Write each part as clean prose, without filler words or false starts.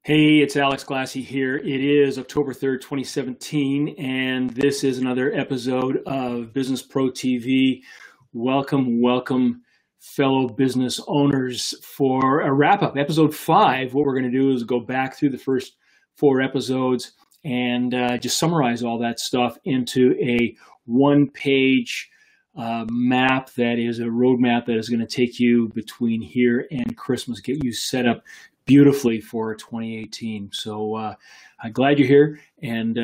Hey, it's Alex Glassey here. It is October 3rd, 2017, and this is another episode of BusinessPRO TV. Welcome, fellow business owners, for a wrap-up. Episode 5, what we're going to do is go back through the first 4 episodes and just summarize all that stuff into a one-page map that is a roadmap that is going to take you between here and Christmas, get you set up beautifully for 2018. So I'm glad you're here, and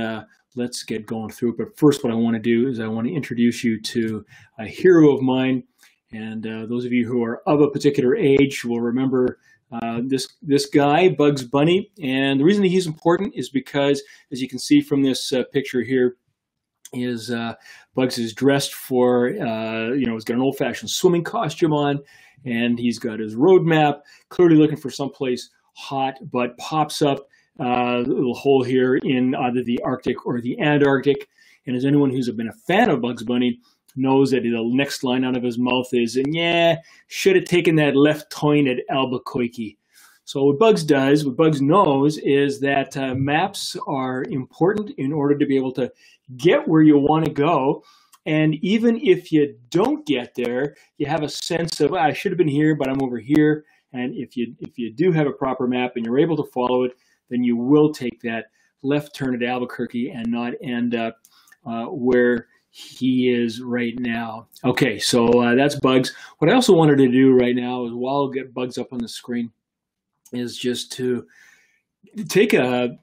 let's get going through it. But first, what I want to do is I want to introduce you to a hero of mine. And those of you who are of a particular age will remember this guy, Bugs Bunny. And the reason that he's important is because, as you can see from this picture here, Bugs is dressed for, he's got an old-fashioned swimming costume on, and he's got his roadmap, clearly looking for someplace hot, but pops up a little hole here in either the Arctic or the Antarctic. And as anyone who's been a fan of Bugs Bunny knows, that the next line out of his mouth is, and yeah, should have taken that left turn at Albuquerque. So what Bugs does, what Bugs knows, is that maps are important in order to be able to get where you want to go. And even if you don't get there, you have a sense of, I should have been here, but I'm over here. And if you do have a proper map and you're able to follow it, then you will take that left turn at Albuquerque and not end up where he is right now. Okay, so that's Bugs. What I also wanted to do right now is, while I'll get Bugs up on the screen, is just to take 5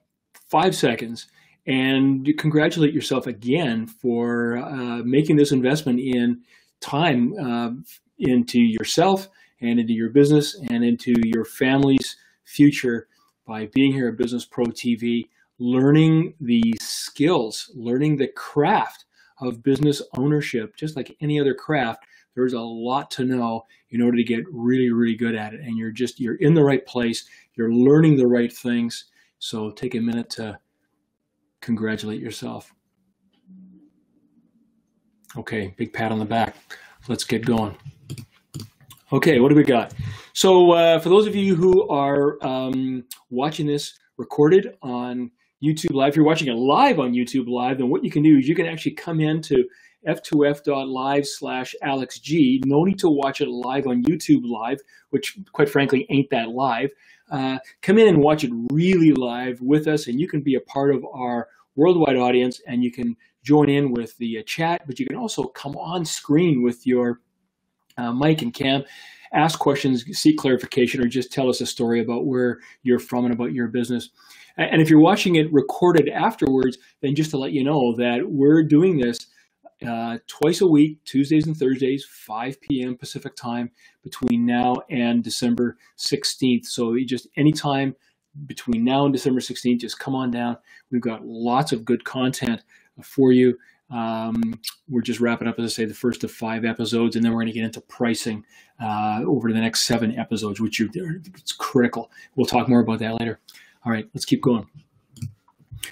seconds and congratulate yourself again for making this investment in time into yourself and into your business and into your family's future by being here at BusinessPRO TV, learning the skills, learning the craft of business ownership. Just like any other craft, there's a lot to know in order to get really, really good at it. And you're in the right place. You're learning the right things. So take a minute to congratulate yourself. Okay, big pat on the back. Let's get going. Okay, what do we got? So for those of you who are watching this recorded on YouTube Live, if you're watching it live on YouTube Live, then what you can do is you can actually come into f2f.live/AlexG. No need to watch it live on YouTube Live, which quite frankly ain't that live. Come in and watch it really live with us, and you can be a part of our worldwide audience, and you can join in with the chat, but you can also come on screen with your mic and cam, ask questions, seek clarification, or just tell us a story about where you're from and about your business. And if you're watching it recorded afterwards, then just to let you know that we're doing this twice a week, Tuesdays and Thursdays, 5 p.m. Pacific time, between now and December 16th. So just anytime between now and December 16th, just come on down. We've got lots of good content for you. We're just wrapping up, as I say, the first of 5 episodes, and then we're going to get into pricing over the next 7 episodes, which it's critical. We'll talk more about that later. All right, let's keep going.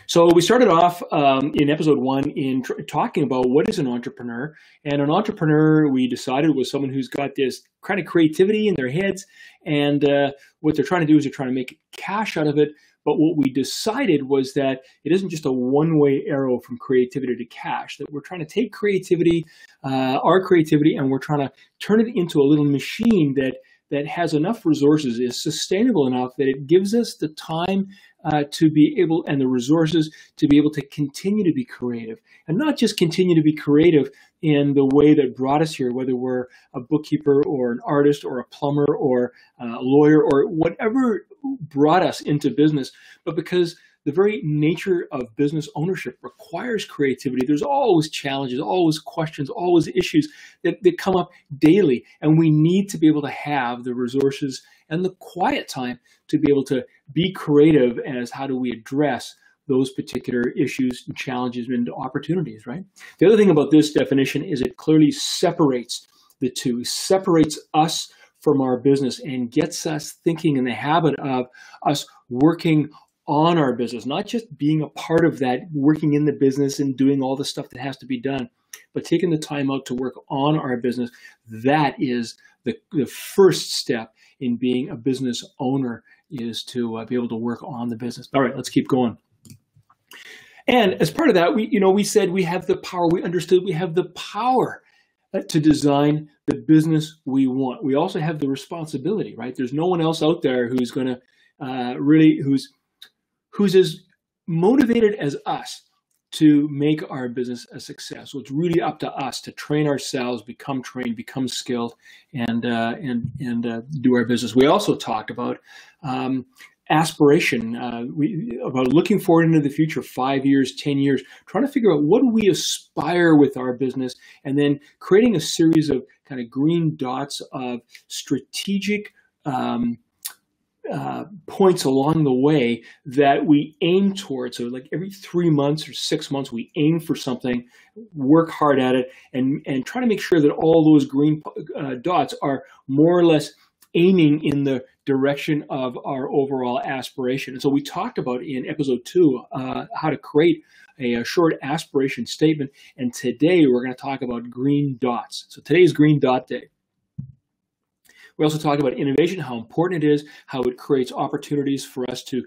So we started off in episode 1 in talking about what is an entrepreneur. And an entrepreneur, we decided, was someone who's got this kind of creativity in their heads. And what they're trying to do is they're trying to make cash out of it. But what we decided was that it isn't just a one-way arrow from creativity to cash, that we're trying to take creativity, our creativity, and we're trying to turn it into a little machine that has enough resources, is sustainable enough that it gives us the time to be able, and the resources to be able to continue to be creative. And not just continue to be creative in the way that brought us here, whether we're a bookkeeper or an artist or a plumber or a lawyer or whatever brought us into business, but because the very nature of business ownership requires creativity. There's always challenges, always questions, always issues that come up daily. And we need to be able to have the resources and the quiet time to be able to be creative as how do we address those particular issues and challenges into opportunities, right? The other thing about this definition is it clearly separates the two, separates us from our business and gets us thinking in the habit of us working on our business, not just being a part of that, working in the business and doing all the stuff that has to be done, but taking the time out to work on our business. That is the first step in being a business owner, is to be able to work on the business. All right, let's keep going. And as part of that, we said we have the power. We understood we have the power to design the business we want. We also have the responsibility, right? There's no one else out there who's going to who's as motivated as us to make our business a success. So it's really up to us to train ourselves, become trained, become skilled, and do our business. We also talked about aspiration, about looking forward into the future, 5 years, 10 years, trying to figure out what do we aspire with our business, and then creating a series of kind of green dots of strategic points along the way that we aim towards. So like every 3 months or 6 months, we aim for something, work hard at it, and try to make sure that all those green dots are more or less aiming in the direction of our overall aspiration. And so we talked about in episode 2 how to create a short aspiration statement. And today we're going to talk about green dots. So today's Green Dot Day. We also talk about innovation, how important it is, how it creates opportunities for us to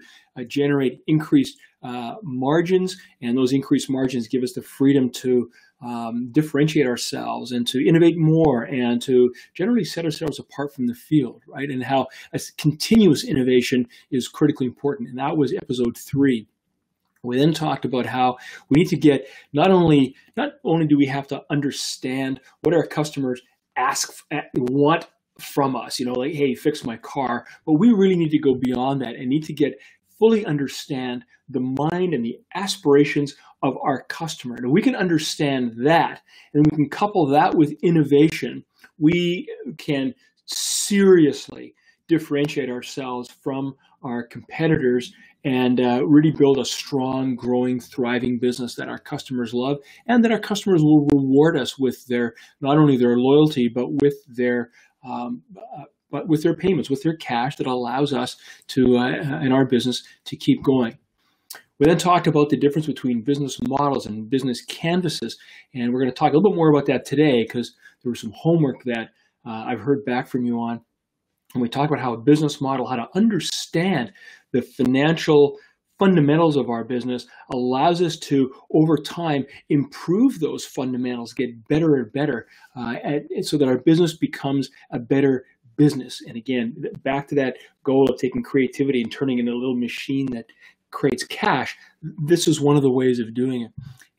generate increased margins, and those increased margins give us the freedom to differentiate ourselves and to innovate more and to generally set ourselves apart from the field, right? And how a continuous innovation is critically important. And that was episode 3. We then talked about how we need to get not only do we have to understand what our customers want from us, like, hey, fix my car, but we really need to go beyond that and need to fully understand the mind and the aspirations of our customer. And if we can understand that, and we can couple that with innovation, we can seriously differentiate ourselves from our competitors and really build a strong, growing, thriving business that our customers love, and that our customers will reward us with not only their loyalty, but with their payments, with their cash that allows us to, in our business, to keep going. We then talked about the difference between business models and business canvases, and we're going to talk a little bit more about that today because there was some homework that I've heard back from you on. And we talked about how a business model, how to understand the financial fundamentals of our business allows us to, over time, improve those fundamentals, get better and better, so that our business becomes a better business. And again, back to that goal of taking creativity and turning it into a little machine that creates cash. This is one of the ways of doing it.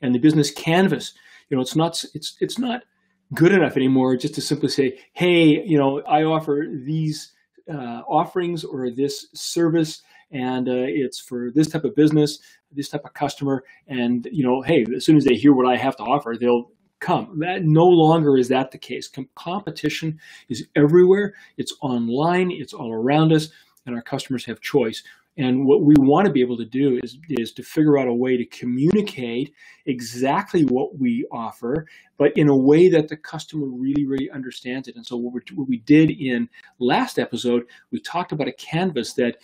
And the business canvas, it's not good enough anymore just to simply say, hey, I offer these offerings or this service, and it's for this type of business, this type of customer, and hey, as soon as they hear what I have to offer, they'll come. That no longer is that the case. Competition is everywhere. It's online. It's all around us, and our customers have choice. And what we want to be able to do is to figure out a way to communicate exactly what we offer, but in a way that the customer really, really understands it. And so what we did in last episode, we talked about a canvas that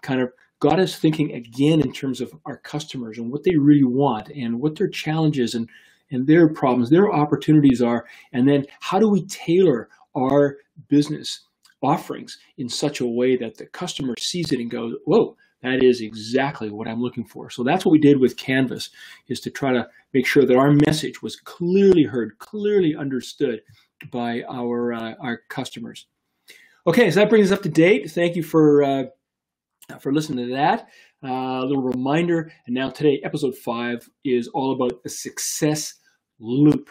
kind of got us thinking again in terms of our customers and what they really want and what their challenges and their problems, their opportunities are, and then how do we tailor our business offerings in such a way that the customer sees it and goes, whoa, that is exactly what I'm looking for. So that's what we did with Canvas, is to try to make sure that our message was clearly heard, clearly understood by our customers. Okay, so that brings us up to date. Thank you for listening to that. A little reminder, and now today, episode 5 is all about a success loop.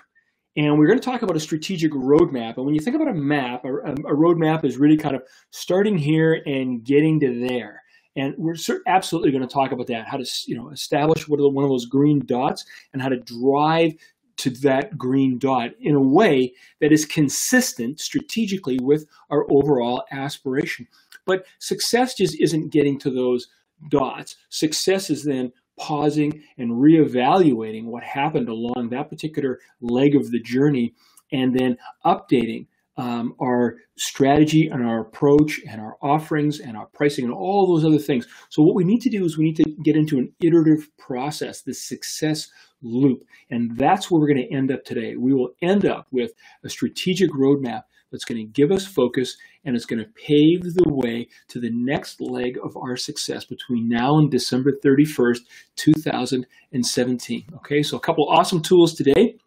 And we're going to talk about a strategic roadmap. And when you think about a map, a roadmap is really kind of starting here and getting to there. And we're absolutely going to talk about that, how to establish one of those green dots and how to drive to that green dot in a way that is consistent strategically with our overall aspiration. But success just isn't getting to those dots. Success is then pausing and reevaluating what happened along that particular leg of the journey, and then updating our strategy and our approach and our offerings and our pricing and all those other things. So what we need to do is we need to get into an iterative process, this success loop. And that's where we're going to end up today. We will end up with a strategic roadmap that's going to give us focus, and it's going to pave the way to the next leg of our success between now and December 31st, 2017. Okay, so a couple awesome tools today.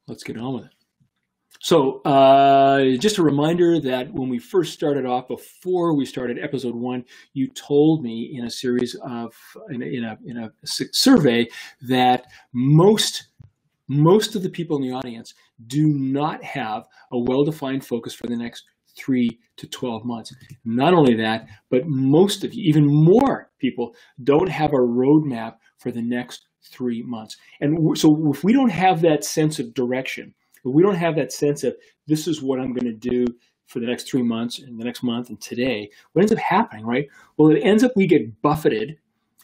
Let's get on with it. So just a reminder that when we first started off, before we started episode 1, you told me in a series of, in a survey, that most of the people in the audience do not have a well-defined focus for the next 3 to 12 months. Not only that, but most of you, even more people, don't have a roadmap for the next 3 months. And so if we don't have that sense of direction, if we don't have that sense of this is what I'm going to do for the next 3 months and the next month and today, what ends up happening, right? Well, it ends up we get buffeted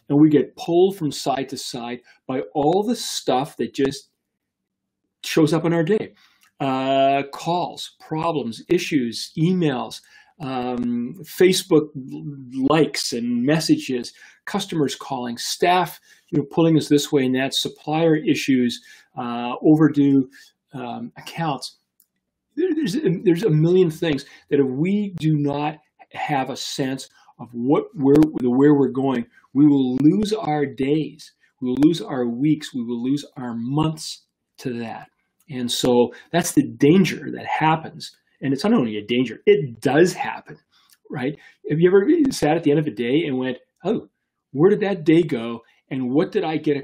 and we get pulled from side to side by all the stuff that just shows up in our day. Calls, problems, issues, emails, Facebook likes and messages, customers calling, staff, pulling us this way and that, supplier issues, overdue accounts. There's a million things that if we do not have a sense of where we're going, we will lose our days, we will lose our weeks, we will lose our months to that. And so that's the danger that happens. And it's not only a danger, it does happen, right? Have you ever sat at the end of a day and went, oh, where did that day go? And what did I get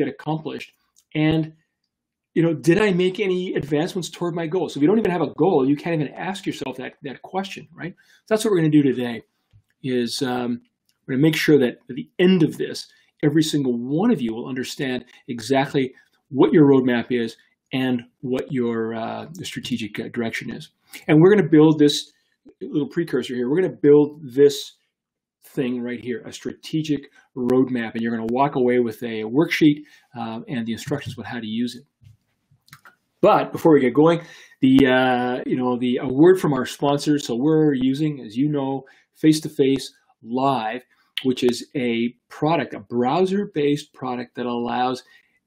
accomplished? And did I make any advancements toward my goal? So if you don't even have a goal, you can't even ask yourself that question, right? So that's what we're going to do today, is we're going to make sure that at the end of this, every single one of you will understand exactly what your roadmap is and what your strategic direction is. And we're going to build this little precursor here. We're going to build this thing right here, a strategic roadmap, and you're going to walk away with a worksheet and the instructions about how to use it. But before we get going, a word from our sponsors. So we're using, as you know, Face-to-Face Live, which is a product, a browser-based product that allows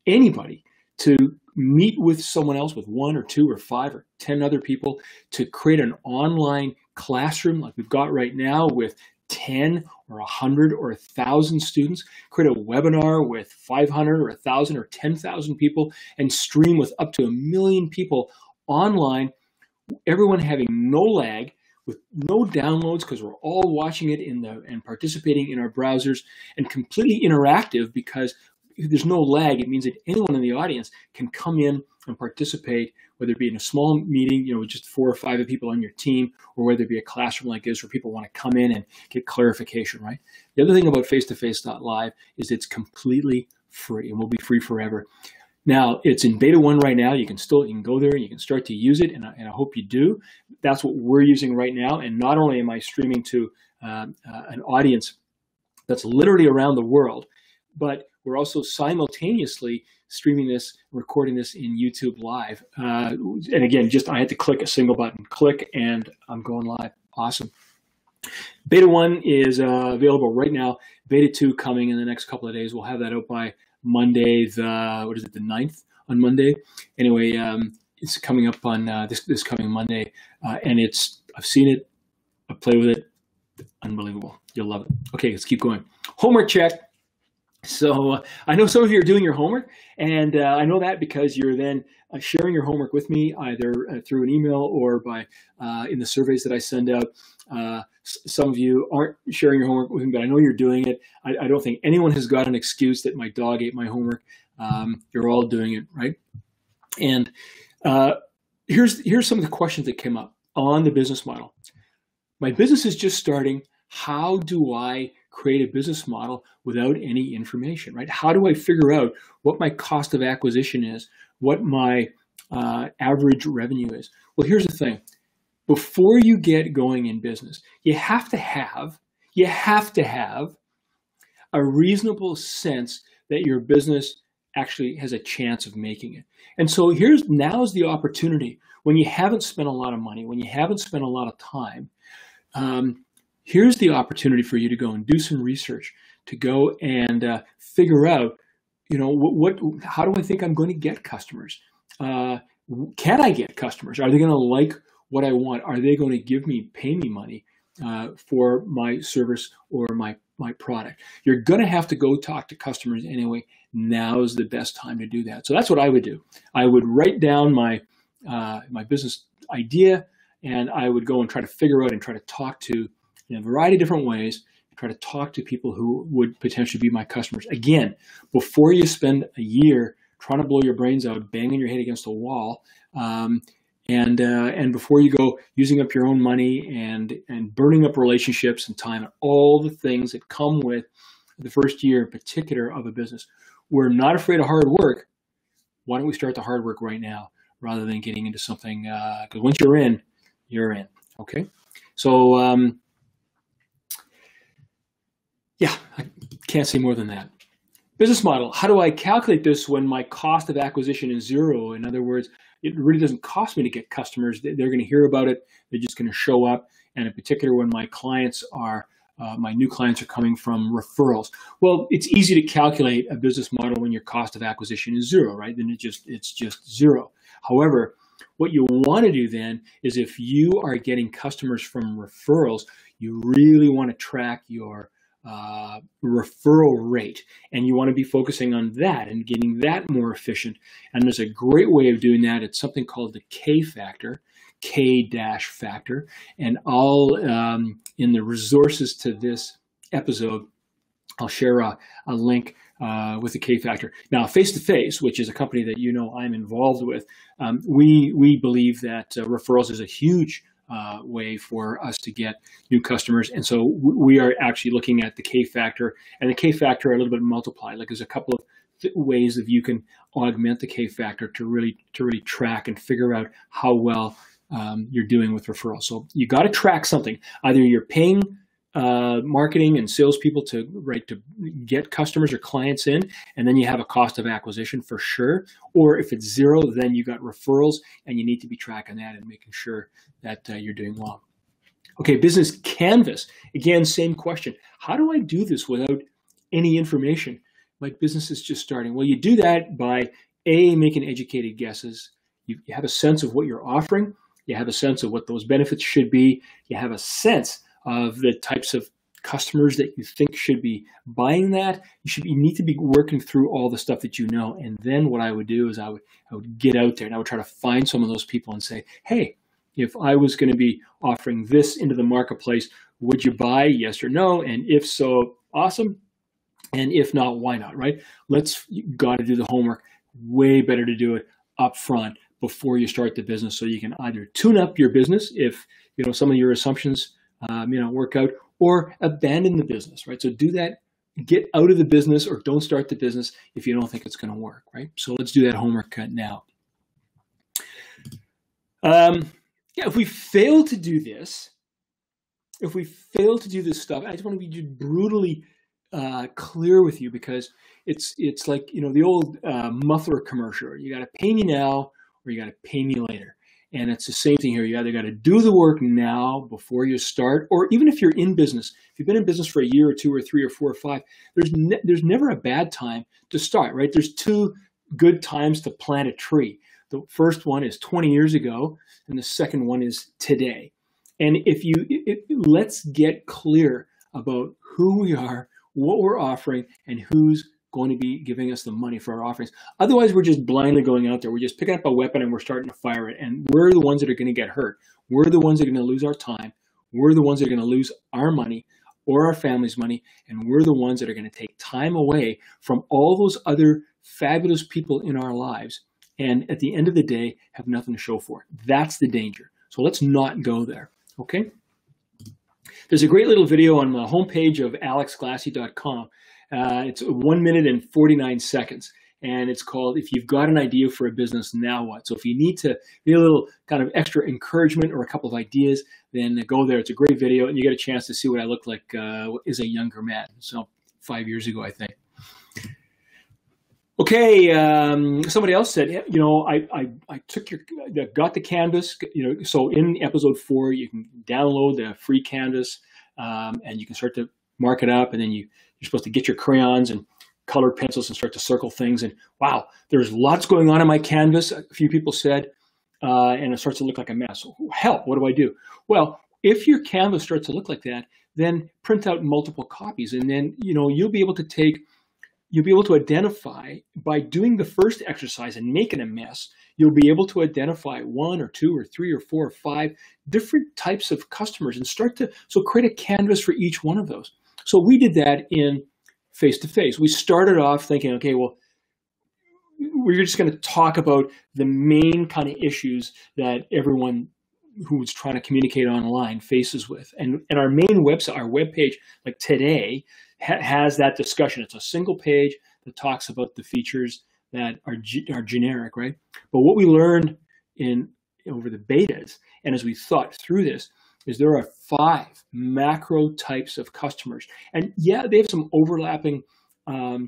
anybody to meet with someone else, with 1 or 2 or 5 or 10 other people, to create an online classroom like we've got right now with 10 or 100 or 1,000 students, create a webinar with 500 or 1,000 or 10,000 people, and stream with up to 1 million people online, everyone having no lag, with no downloads because we're all watching it and participating in our browsers, and completely interactive because if there's no lag, it means that anyone in the audience can come in and participate, whether it be in a small meeting, with just 4 or 5 people on your team, or whether it be a classroom like this where people want to come in and get clarification, right? The other thing about Face-to-Face.live is it's completely free and will be free forever. Now, it's in beta 1 right now. You can go there and you can start to use it, and I hope you do. That's what we're using right now. And not only am I streaming to an audience that's literally around the world, but we're also simultaneously streaming this, recording this in YouTube Live. And again, I had to click a single button, click, and I'm going live. Awesome. Beta 1 is available right now. Beta 2 coming in the next couple of days. We'll have that out by Monday, the 9th on Monday. Anyway, it's coming up on this coming Monday. And I've seen it, I've played with it. Unbelievable. You'll love it. Okay, let's keep going. Homework check. So I know some of you are doing your homework, and I know that because you're then sharing your homework with me either through an email or by in the surveys that I send out. Some of you aren't sharing your homework with me, but I know you're doing it. I don't think anyone has got an excuse that my dog ate my homework. You're all doing it, right? And here's some of the questions that came up on the business model. My business is just starting. How do I create a business model without any information, right? How do I figure out what my cost of acquisition is, what my average revenue is? Well, here's the thing. Before you get going in business, you have to have a reasonable sense that your business actually has a chance of making it. And so now's the opportunity when you haven't spent a lot of money, when you haven't spent a lot of time, here's the opportunity for you to go and do some research, to go and figure out, how do I think I'm going to get customers? can I get customers? Are they going to like what I want? Are they going to pay me money for my service or my product? You're going to have to go talk to customers anyway. Now is the best time to do that. So that's what I would do. I would write down my business idea, and I would go and try to figure out and try to talk to, in a variety of different ways, try to talk to people who would potentially be my customers. Again, before you spend a year trying to blow your brains out, banging your head against a wall, and before you go using up your own money and burning up relationships and time and all the things that come with the first year in particular of a business. We're not afraid of hard work. Why don't we start the hard work right now rather than getting into something, because once you're in, okay? So, yeah, I can't say more than that. Business model. How do I calculate this when my cost of acquisition is zero? In other words, it really doesn't cost me to get customers. They're going to hear about it. They're just going to show up. And in particular, when my clients are, my new clients are coming from referrals. Well, it's easy to calculate a business model when your cost of acquisition is zero, right? Then it's just zero. However, what you want to do then is, if you are getting customers from referrals, you really want to track your referral rate, and you want to be focusing on that and getting that more efficient. And there's a great way of doing that. It's something called the K factor, K-factor, and I'll in the resources to this episode, I'll share a link with the K factor. Now, Face to Face, which is a company that I'm involved with, we believe that referrals is a huge way for us to get new customers. And so we are actually looking at the K factor, and the K factor a little bit multiplied. Like, there's a couple of ways that you can augment the K factor to really track and figure out how well you're doing with referrals. So you got to track something. Either you're paying marketing and salespeople to get customers or clients in, and then you have a cost of acquisition for sure. Or if it's zero, then you got referrals, and you need to be tracking that and making sure that you're doing well. Okay, business canvas. Again, same question. How do I do this without any information? My business is just starting. Well, you do that by making educated guesses. You have a sense of what you're offering. You have a sense of what those benefits should be. You have a sense of the types of customers that you think should be buying that. You need to be working through all the stuff that you know. And then what I would do is I would get out there and I would try to find some of those people and say, hey, if I was going to be offering this into the marketplace, would you buy? Yes or no? And if so, awesome. And if not, why not, right? You got to do the homework. Way better to do it up front before you start the business, so you can either tune up your business if some of your assumptions work out, or abandon the business, right? So do that, get out of the business, or don't start the business if you don't think it's going to work, right? So let's do that homework now. If we fail to do this, stuff, I just want to be just brutally clear with you, because it's like, the old muffler commercial. You got to pay me now, or you got to pay me later. And it's the same thing here. You either got to do the work now before you start, or even if you're in business, if you've been in business for a year or two or three or four or five, there's never a bad time to start, right? There's two good times to plant a tree. The first one is 20 years ago, and the second one is today. And let's get clear about who we are, what we're offering, and who's going to be giving us the money for our offerings. Otherwise, we're just blindly going out there. We're just picking up a weapon and we're starting to fire it. And we're the ones that are going to get hurt. We're the ones that are going to lose our time. We're the ones that are going to lose our money or our family's money. And we're the ones that are going to take time away from all those other fabulous people in our lives. And at the end of the day, have nothing to show for it. That's the danger. So let's not go there. Okay? There's a great little video on the homepage of AlexGlassey.com. It's 1 minute and 49 seconds, and it's called "If You've Got an Idea for a Business, Now What?" So if you need a little kind of extra encouragement or a couple of ideas, then go there. It's a great video, and you get a chance to see what I look like as a younger man. So 5 years ago, I think. Okay, somebody else said, I got the canvas. So in episode 4, you can download the free canvas, and you can start to mark it up, and then you're supposed to get your crayons and colored pencils and start to circle things. And wow, there's lots going on in my canvas. A few people said, and it starts to look like a mess. Help, what do I do? Well, if your canvas starts to look like that, then print out multiple copies, and then you'll be able to identify, by doing the first exercise and making a mess, you'll be able to identify 1 or 2 or 3 or 4 or 5 different types of customers and create a canvas for each one of those. So we did that in face-to-face. We started off thinking, okay, well, we're just going to talk about the main kind of issues that everyone who's trying to communicate online faces with. And our main website, our webpage, like today, has that discussion. It's a single page that talks about the features that are generic, right? But what we learned over the betas, and as we thought through this, is there are 5 macro types of customers. And yeah, they have some overlapping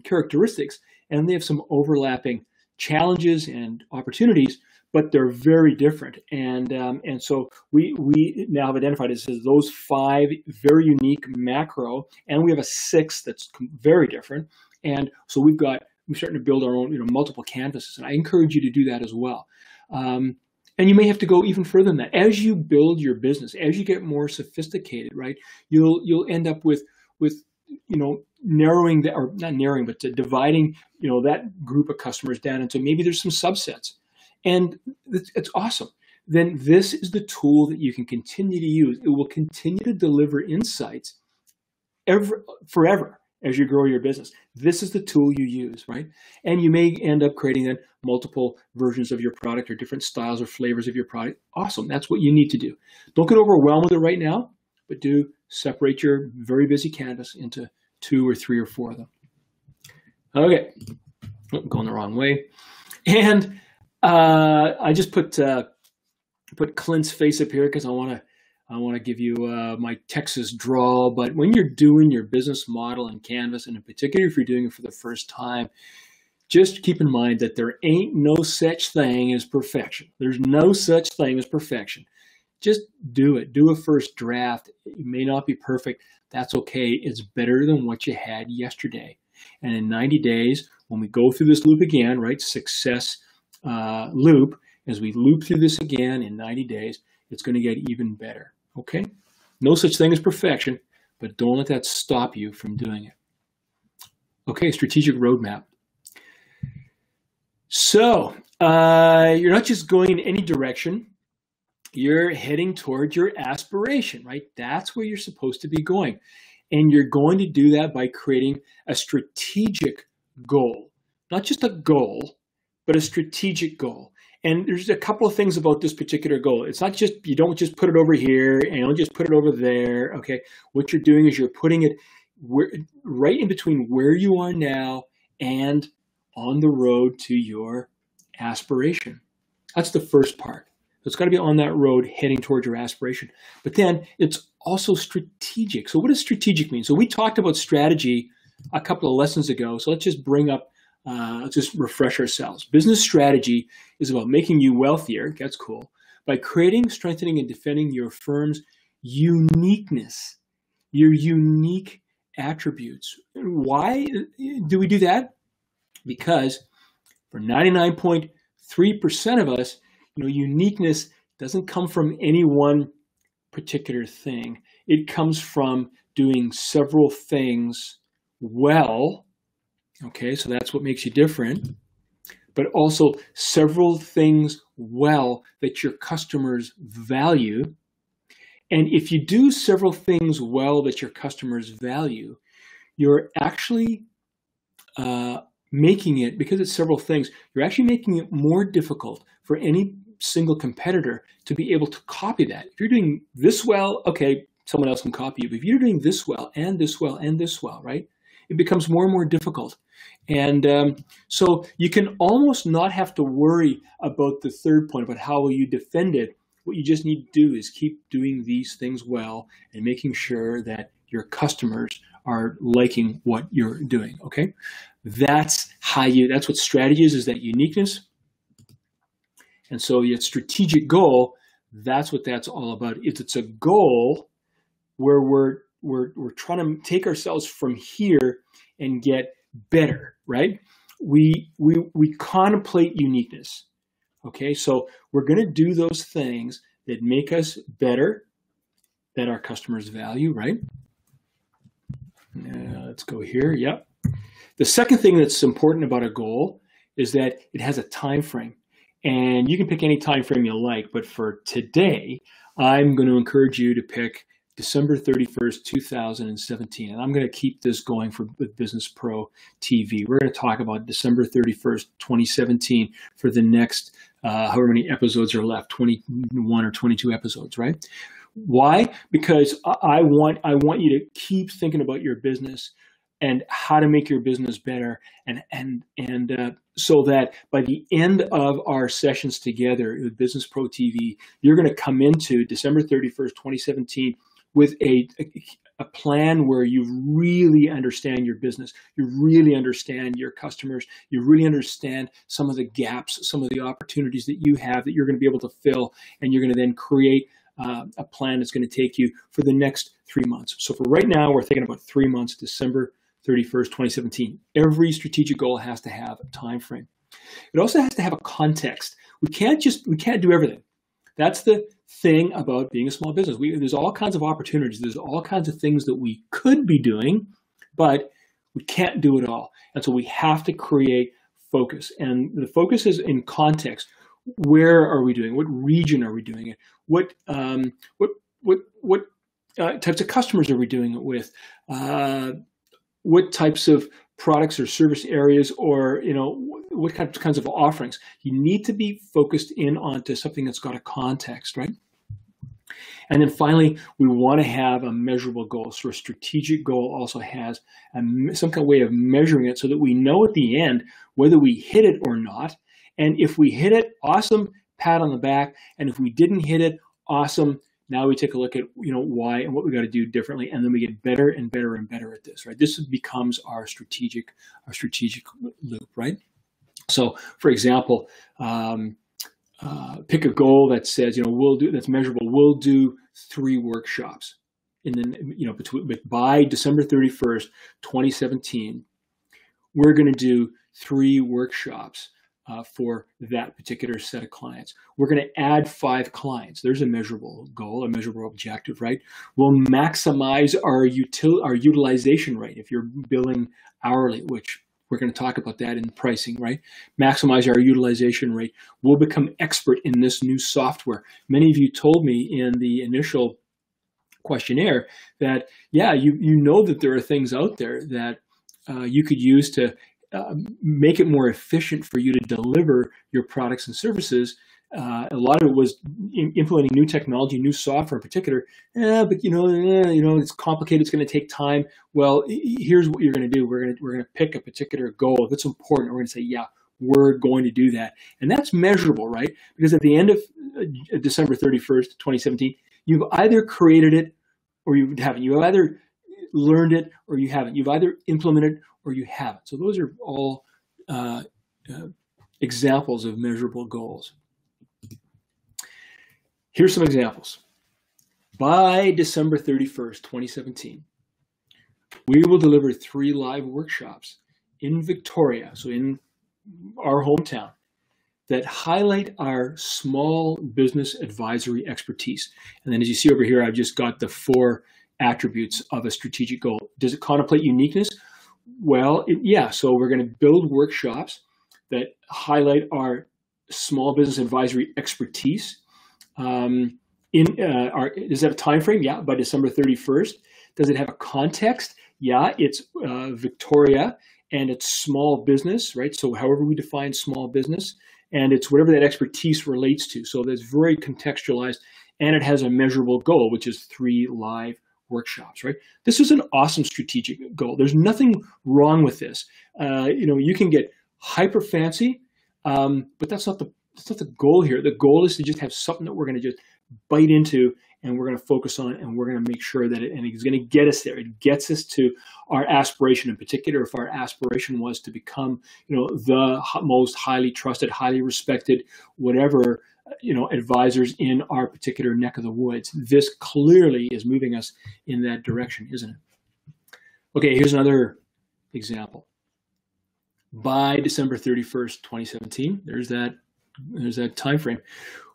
characteristics, and they have some overlapping challenges and opportunities, but they're very different. And so we now have identified it as those 5 very unique macro, and we have a 6th that's very different. And so we're starting to build our own multiple canvases, and I encourage you to do that as well. And you may have to go even further than that. As you build your business, as you get more sophisticated, right, you'll end up with narrowing that, or not narrowing, but dividing that group of customers down into maybe there's some subsets. And it's awesome. Then this is the tool that you can continue to use. It will continue to deliver insights forever as you grow your business. This is the tool you use, right? And you may end up creating then multiple versions of your product or different styles or flavors of your product. Awesome. That's what you need to do. Don't get overwhelmed with it right now, but do separate your very busy canvas into 2 or 3 or 4 of them. Okay. Oh, I'm going the wrong way. And I just put Clint's face up here because I want to give you my Texas drawl. But when you're doing your business model in Canvas, and in particular if you're doing it for the first time, just keep in mind that there ain't no such thing as perfection. There's no such thing as perfection. Just do it. Do a first draft. It may not be perfect. That's okay. It's better than what you had yesterday. And in 90 days, when we go through this loop again, right, success loop, as we loop through this again in 90 days, it's going to get even better, okay? No such thing as perfection, but don't let that stop you from doing it. Okay, strategic roadmap. So you're not just going in any direction, you're heading towards your aspiration, right? That's where you're supposed to be going. And you're going to do that by creating a strategic goal, not just a goal, but a strategic goal. And there's a couple of things about this particular goal. It's not just, you don't just put it over here and you don't just put it over there, okay? What you're doing is you're putting it right in between where you are now and on the road to your aspiration. That's the first part. So it's got to be on that road heading towards your aspiration. But then it's also strategic. So what does strategic mean? So we talked about strategy a couple of lessons ago. So let's just bring up, let's just refresh ourselves. Business strategy is about making you wealthier. That's cool. By creating, strengthening, and defending your firm's uniqueness, your unique attributes. Why do we do that? Because for 99.3% of us, uniqueness doesn't come from any one particular thing. It comes from doing several things well. Okay, so that's what makes you different. But also several things well that your customers value. And if you do several things well that your customers value, you're actually making it, because it's several things, you're actually making it more difficult for any single competitor to be able to copy that. If you're doing this well, okay, someone else can copy you. But if you're doing this well and this well and this well, right, it becomes more and more difficult. And so you can almost not have to worry about the third point, about how will you defend it. What you just need to do is keep doing these things well and making sure that your customers are liking what you're doing, okay? That's what strategy is that uniqueness. And so your strategic goal, that's what that's all about. It's a goal where we're trying to take ourselves from here and get better, right? We contemplate uniqueness. Okay, so we're going to do those things that make us better, that our customers value, right? Let's go here. Yep. The second thing that's important about a goal is that it has a time frame. And you can pick any time frame you like, but for today, I'm going to encourage you to pick December 31st, 2017. And I'm going to keep this going with Business Pro TV. We're going to talk about December 31st, 2017 for the next, however many episodes are left, 21 or 22 episodes, right? Why? Because I want you to keep thinking about your business and how to make your business better, and so that by the end of our sessions together with Business Pro TV, you're going to come into December 31st, 2017 with a plan where you really understand your business, you really understand your customers, you really understand some of the gaps, some of the opportunities that you have that you're going to be able to fill, and you're going to then create a plan that's going to take you for the next 3 months. So for right now, we're thinking about 3 months, December 31st, 2017. Every strategic goal has to have a time frame. It also has to have a context. We can't do everything. That's the thing about being a small business. There's all kinds of opportunities. There's all kinds of things that we could be doing, but we can't do it all. And so we have to create focus. And the focus is in context. Where are we doing? What region are we doing it? What types of customers are we doing it with? What types of products or service areas, or what kinds of offerings? You need to be focused in onto something that's got a context, right? And then finally, we want to have a measurable goal. So a strategic goal also has some kind of way of measuring it so that we know at the end whether we hit it or not. And if we hit it, awesome, pat on the back. And if we didn't hit it, awesome. Now we take a look at why and what we got to do differently, and then we get better and better and better at this, right? This becomes our strategic loop, right? So, for example, pick a goal that says that's measurable. We'll do 3 workshops, and then by December 31st, 2017, we're going to do 3 workshops. For that particular set of clients. We're going to add 5 clients. There's a measurable goal, a measurable objective, right? We'll maximize our utilization rate if you're billing hourly, which we're going to talk about that in pricing, right? Maximize our utilization rate. We'll become expert in this new software. Many of you told me in the initial questionnaire that, yeah, you know that there are things out there that you could use to make it more efficient for you to deliver your products and services. A lot of it was implementing new technology, new software in particular. But it's complicated. It's going to take time. Well, here's what you're going to do. We're going to pick a particular goal. If it's important, we're going to say, yeah, we're going to do that, and that's measurable, right? Because at the end of December 31st, 2017, you've either created it or you haven't. You have either learned it or you haven't. You've either implemented or you haven't. So those are all examples of measurable goals. Here's some examples. By December 31st, 2017, we will deliver 3 live workshops in Victoria, so in our hometown, that highlight our small business advisory expertise. And then as you see over here, I've just got the 4 attributes of a strategic goal. Does it contemplate uniqueness? Well, yeah. So we're going to build workshops that highlight our small business advisory expertise. Does it have a time frame? Yeah, by December 31st. Does it have a context? Yeah, it's Victoria and it's small business, right? So however we define small business, and it's whatever that expertise relates to. So that's very contextualized, and it has a measurable goal, which is 3 live workshops, right? This is an awesome strategic goal. There's nothing wrong with this. You can get hyper fancy, but that's not the goal here. The goal is to just have something that we're going to just bite into, and we're going to focus on, and we're going to make sure that it's going to get us there. It gets us to our aspiration. In particular, if our aspiration was to become, the most highly trusted, highly respected, whatever, advisors in our particular neck of the woods. This clearly is moving us in that direction, isn't it? Okay, here's another example. By December 31st, 2017, there's that there's that time frame.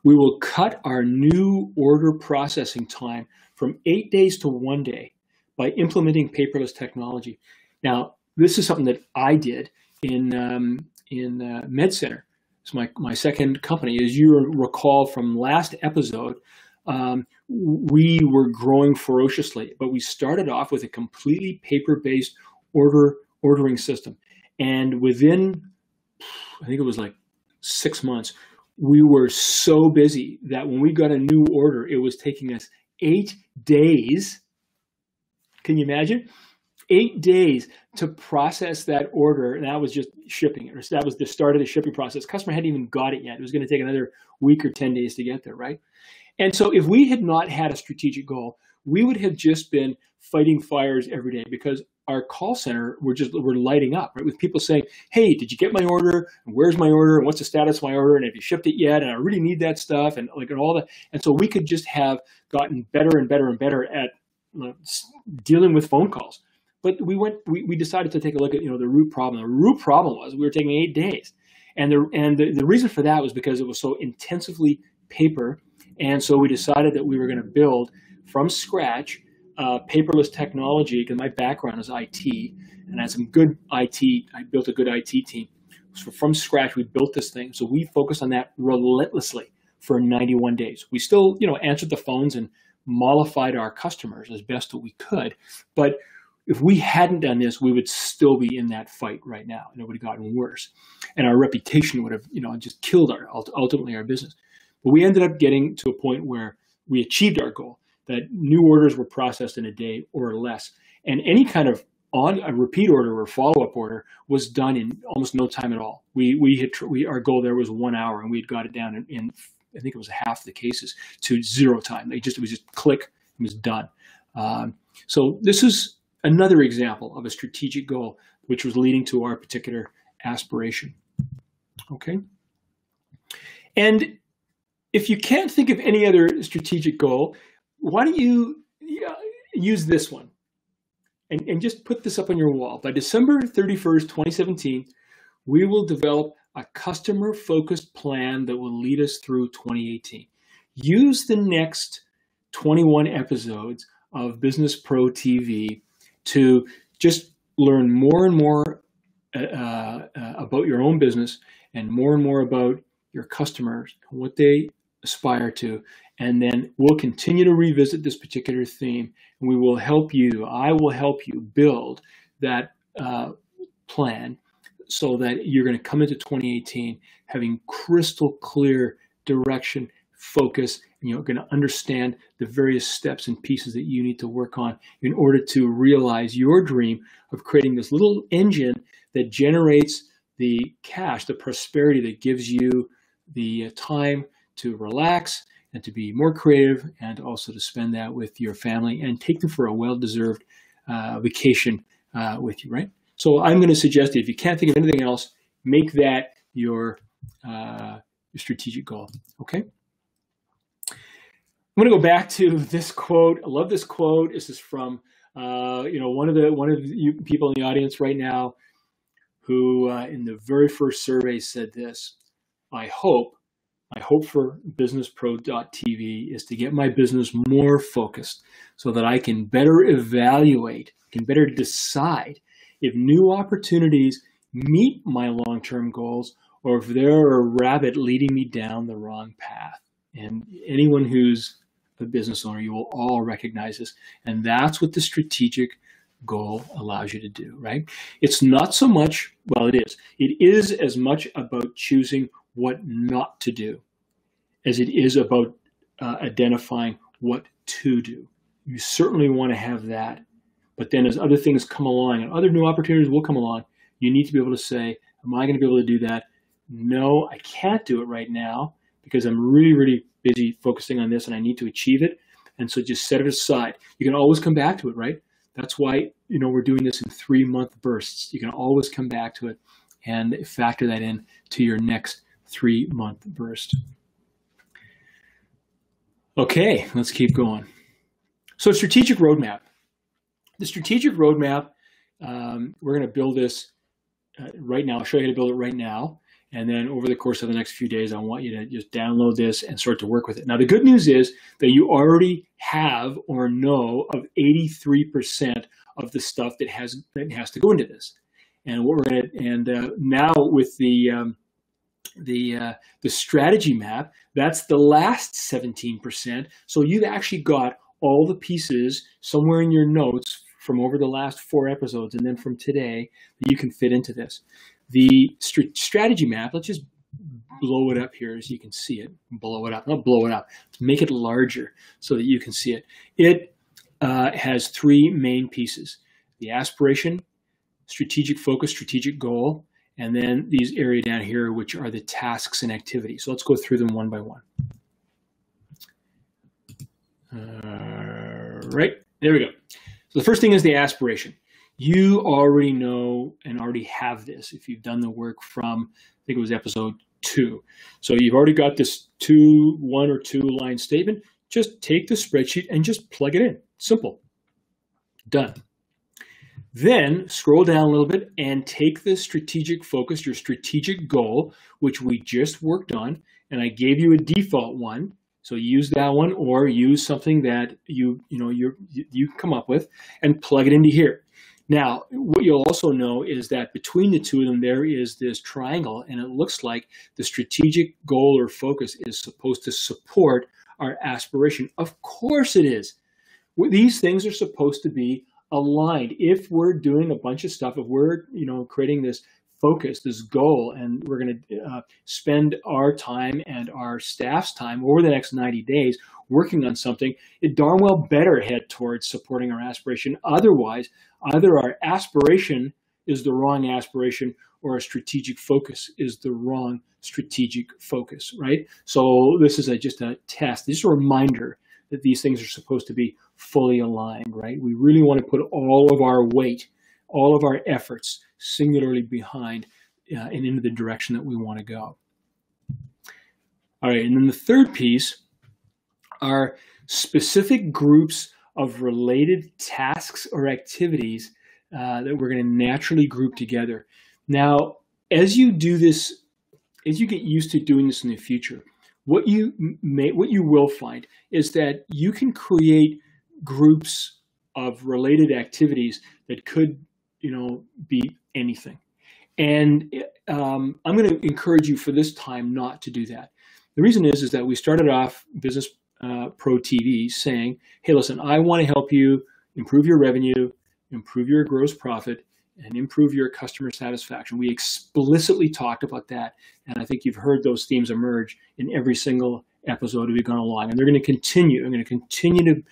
We will cut our new order processing time from 8 days to 1 day by implementing paperless technology. Now, this is something that I did in MedCenter. It's my second company. As you recall from last episode, we were growing ferociously, but we started off with a completely paper-based ordering system. And within, I think it was like 6 months, we were so busy that when we got a new order, it was taking us 8 days. Can you imagine? 8 days to process that order, and that was just shipping it. Or that was the start of the shipping process. Customer hadn't even got it yet. It was going to take another week or 10 days to get there, right? And so if we had not had a strategic goal, we would have just been fighting fires every day, because our call center, we're lighting up, right? With people saying, hey, did you get my order? And where's my order? And what's the status of my order? And have you shipped it yet? And I really need that stuff. And all that. And so we could just have gotten better and better and better at dealing with phone calls. But we decided to take a look at, the root problem. The root problem was we were taking 8 days. And the reason for that was because it was so intensively paper. And so we decided that we were going to build from scratch paperless technology, because my background is IT, and I had some good IT. I built a good IT team. So from scratch, we built this thing. So we focused on that relentlessly for 91 days. We still, answered the phones and mollified our customers as best that we could. But if we hadn't done this, we would still be in that fight right now, and it would have gotten worse. And our reputation would have, just killed ultimately our business. But we ended up getting to a point where we achieved our goal, that new orders were processed in a day or less. And any kind of a repeat order or follow-up order was done in almost no time at all. Our goal there was 1 hour, and we had got it down in I think it was half the cases to 0 time. It was just click, it was done. So this is another example of a strategic goal, which was leading to our particular aspiration. Okay. And if you can't think of any other strategic goal, why don't you use this one and just put this up on your wall. By December 31st, 2017, we will develop a customer-focused plan that will lead us through 2018. Use the next 21 episodes of BusinessPRO TV to just learn more and more about your own business, and more about your customers and what they aspire to. And then we'll continue to revisit this particular theme, and I will help you build that plan so that you're going to come into 2018 having crystal clear direction, focus, and you're going to understand the various steps and pieces that you need to work on in order to realize your dream of creating this little engine that generates the cash, the prosperity that gives you the time to relax and to be more creative, and also to spend that with your family and take them for a well-deserved vacation with you, right? So I'm going to suggest that if you can't think of anything else, make that your strategic goal, okay? I'm going to go back to this quote. I love this quote. This is from one of you people in the audience right now who in the very first survey said this: my hope for BusinessPRO.TV is to get my business more focused so that I can better evaluate, can better decide if new opportunities meet my long-term goals or if they're a rabbit leading me down the wrong path. And anyone who's a business owner, you will all recognize this. And that's what the strategic goal allows you to do, right? It's not so much, well, it is. It is as much about choosing what not to do as it is about identifying what to do. You certainly want to have that. But then as other things come along and other new opportunities will come along, you need to be able to say, am I going to be able to do that? No, I can't do it right now because I'm really, really busy focusing on this and I need to achieve it. And so just set it aside. You can always come back to it, right? That's why, we're doing this in 3-month bursts. You can always come back to it and factor that in to your next 3-month burst. Okay, let's keep going. So strategic roadmap. The strategic roadmap, we're going to build this right now. I'll show you how to build it right now. And then over the course of the next few days, I want you to just download this and start to work with it. Now, the good news is that you already have or know of 83% of the stuff that has to go into this. And what we're going to, now with the strategy map, that's the last 17%. So you've actually got all the pieces somewhere in your notes from over the last 4 episodes and then from today that you can fit into this. The strategy map, let's just blow it up here so you can see it. Blow it up, not blow it up. Make it larger so that you can see it. It has 3 main pieces: the aspiration, strategic focus, strategic goal, and then these area down here, which are the tasks and activities. So let's go through them one by one. Right, there we go. So the first thing is the aspiration. You already know and already have this if you've done the work from, I think it was episode 2. So you've already got this 1 or 2 line statement. Just take the spreadsheet and just plug it in. Simple. Done. Then scroll down a little bit and take the strategic focus, your strategic goal, which we just worked on, and I gave you a default one. So use that one or use something that you come up with and plug it into here. Now, what you'll also know is that between the two of them, there is this triangle, and it looks like the strategic goal or focus is supposed to support our aspiration. Of course it is. These things are supposed to be aligned. If we're doing a bunch of stuff, if we're creating this focus, this goal, and we're going to spend our time and our staff's time over the next 90 days working on something, it darn well better head towards supporting our aspiration. Otherwise, either our aspiration is the wrong aspiration or our strategic focus is the wrong strategic focus, right? So this is just a test, just a reminder that these things are supposed to be fully aligned, right? We really want to put all of our weight, all of our efforts singularly behind and into the direction that we want to go. All right, and then the third piece are specific groups of related tasks or activities that we're going to naturally group together. Now, as you do this, as you get used to doing this in the future, what you will find is that you can create groups of related activities that could, be anything. And I'm going to encourage you for this time not to do that. The reason is that we started off BusinessPRO TV saying, hey, listen, I want to help you improve your revenue, improve your gross profit, and improve your customer satisfaction. We explicitly talked about that, and I think you've heard those themes emerge in every single episode we've gone along, and they're going to continue. I'm going to continue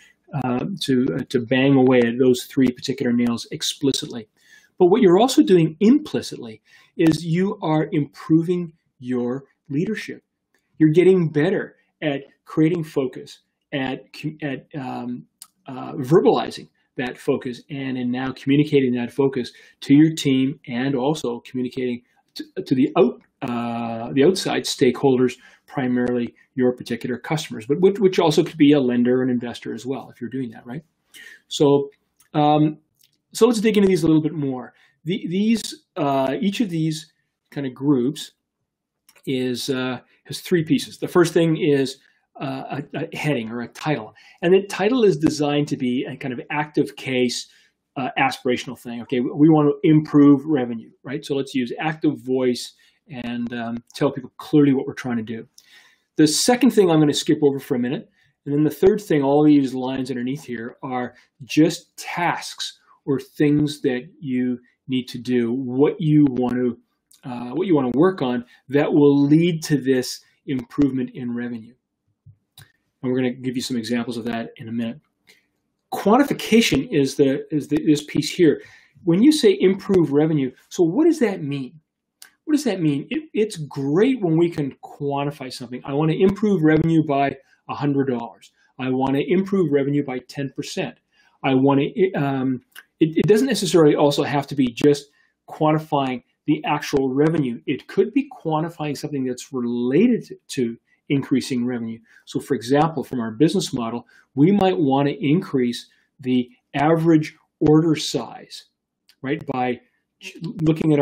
to bang away at those 3 particular nails explicitly. But what you're also doing implicitly is you are improving your leadership. You're getting better at creating focus, at verbalizing that focus, and in now communicating that focus to your team, and also communicating to the outside stakeholders, primarily your particular customers, but which also could be a lender, an investor as well, if you're doing that, right? So, so let's dig into these a little bit more. Each of these kind of groups has 3 pieces. The first thing is a heading or a title, and the title is designed to be a kind of active case aspirational thing. Okay, we want to improve revenue, right? So let's use active voice and tell people clearly what we're trying to do. The second thing I'm going to skip over for a minute, and then the third thing, all these lines underneath here are just tasks or things that you need to do, what you want to work on that will lead to this improvement in revenue. And we're going to give you some examples of that in a minute. Quantification is this piece here. When you say improve revenue, so what does that mean? What does that mean? It's great when we can quantify something. I want to improve revenue by $100. I want to improve revenue by 10%. I want to. It doesn't necessarily also have to be just quantifying the actual revenue. It could be quantifying something that's related to increasing revenue. So, for example, from our business model, we might want to increase the average order size, right, by looking at